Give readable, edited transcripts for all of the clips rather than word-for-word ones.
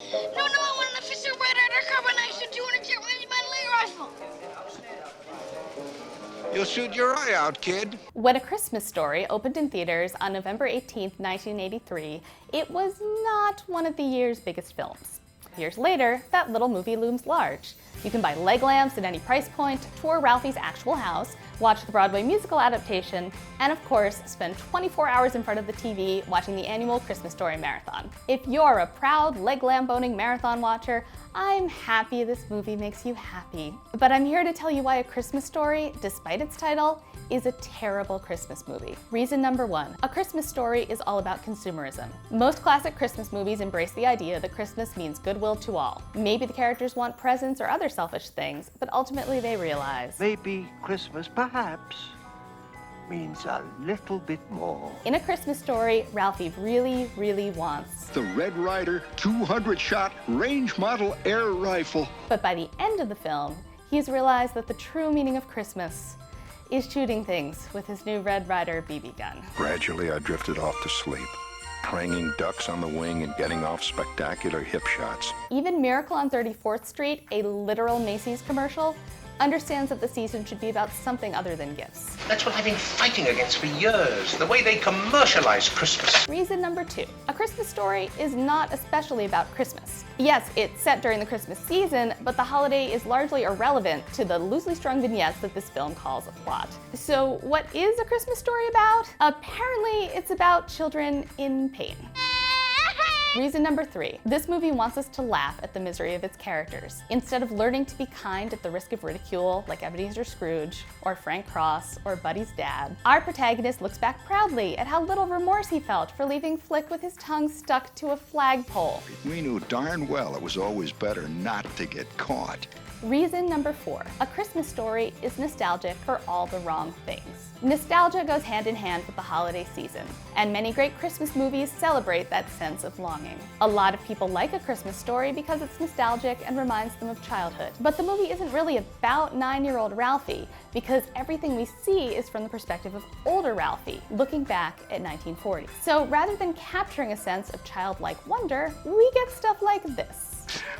No, I want an officer red undercover knife to 200 jet regimental rifle. You'll shoot your eye out, kid. When A Christmas Story opened in theaters on November 18, 1983, it was not one of the year's biggest films. Years later, that little movie looms large. You can buy leg lamps at any price point, tour Ralphie's actual house, watch the Broadway musical adaptation, and of course, spend 24 hours in front of the TV watching the annual Christmas Story marathon. If you're a proud leg lamp-owning marathon watcher, I'm happy this movie makes you happy. But I'm here to tell you why A Christmas Story, despite its title, is a terrible Christmas movie. Reason number one, A Christmas Story is all about consumerism. Most classic Christmas movies embrace the idea that Christmas means goodwill to all. Maybe the characters want presents or other selfish things, but ultimately they realize maybe Christmas, perhaps, means a little bit more. in A Christmas Story, Ralphie really wants The Red Ryder 200-shot range model air rifle. But by the end of the film, he's realized that the true meaning of Christmas is shooting things with his new Red Ryder BB gun. Gradually, I drifted off to sleep, clanging ducks on the wing and getting off spectacular hip shots. Even Miracle on 34th Street, a literal Macy's commercial, understands that the season should be about something other than gifts. That's what I've been fighting against for years, the way they commercialize Christmas. Reason number two, A Christmas Story is not especially about Christmas. Yes, it's set during the Christmas season, but the holiday is largely irrelevant to the loosely strung vignettes that this film calls a plot. So what is A Christmas Story about? Apparently, it's about children in pain. Reason number three, this movie wants us to laugh at the misery of its characters. Instead of learning to be kind at the risk of ridicule, like Ebenezer Scrooge, or Frank Cross, or Buddy's dad, our protagonist looks back proudly at how little remorse he felt for leaving Flick with his tongue stuck to a flagpole. We knew darn well it was always better not to get caught. Reason number four, A Christmas Story is nostalgic for all the wrong things. Nostalgia goes hand in hand with the holiday season, and many great Christmas movies celebrate that sense of longing. A lot of people like A Christmas Story because it's nostalgic and reminds them of childhood. But the movie isn't really about 9-year-old Ralphie, because everything we see is from the perspective of older Ralphie, looking back at 1940. So rather than capturing a sense of childlike wonder, we get stuff like this.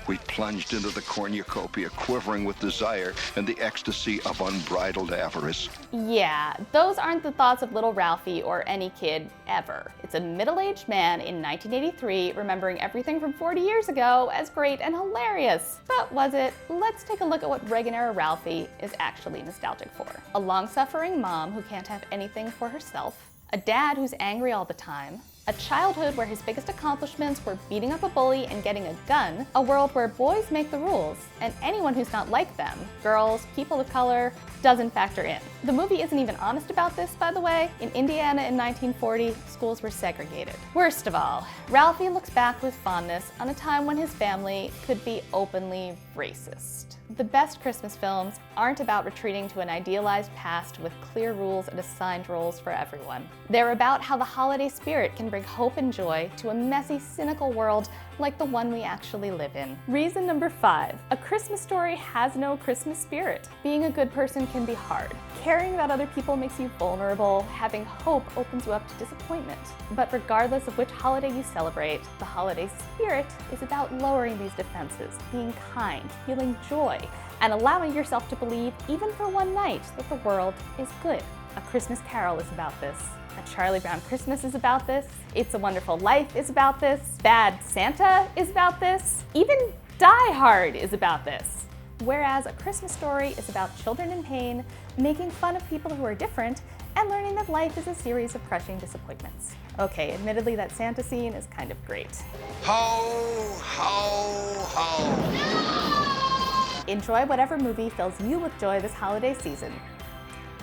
We plunged into the cornucopia, quivering with desire and the ecstasy of unbridled avarice. Yeah, those aren't the thoughts of little Ralphie or any kid ever. It's a middle-aged man in 1983 remembering everything from 40 years ago as great and hilarious. But was it? Let's take a look at what Reagan-era Ralphie is actually nostalgic for. A long-suffering mom who can't have anything for herself, a dad who's angry all the time, a childhood where his biggest accomplishments were beating up a bully and getting a gun, a world where boys make the rules, and anyone who's not like them, girls, people of color, doesn't factor in. The movie isn't even honest about this, by the way. In Indiana in 1940, schools were segregated. Worst of all, Ralphie looks back with fondness on a time when his family could be openly racist. The best Christmas films aren't about retreating to an idealized past with clear rules and assigned roles for everyone. They're about how the holiday spirit can bring hope and joy to a messy, cynical world like the one we actually live in. Reason number five, A Christmas Story has no Christmas spirit. Being a good person can be hard. Caring about other people makes you vulnerable. Having hope opens you up to disappointment. But regardless of which holiday you celebrate, the holiday spirit is about lowering these defenses, being kind, feeling joy, and allowing yourself to believe, even for one night, that the world is good. A Christmas Carol is about this. A Charlie Brown Christmas is about this. It's a Wonderful Life is about this. Bad Santa is about this. Even Die Hard is about this. Whereas A Christmas Story is about children in pain, making fun of people who are different, and learning that life is a series of crushing disappointments. Okay, admittedly that Santa scene is kind of great. Ho, ho, ho. Enjoy whatever movie fills you with joy this holiday season.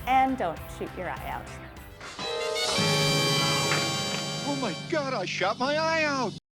And don't shoot your eye out. Oh my God, I shot my eye out!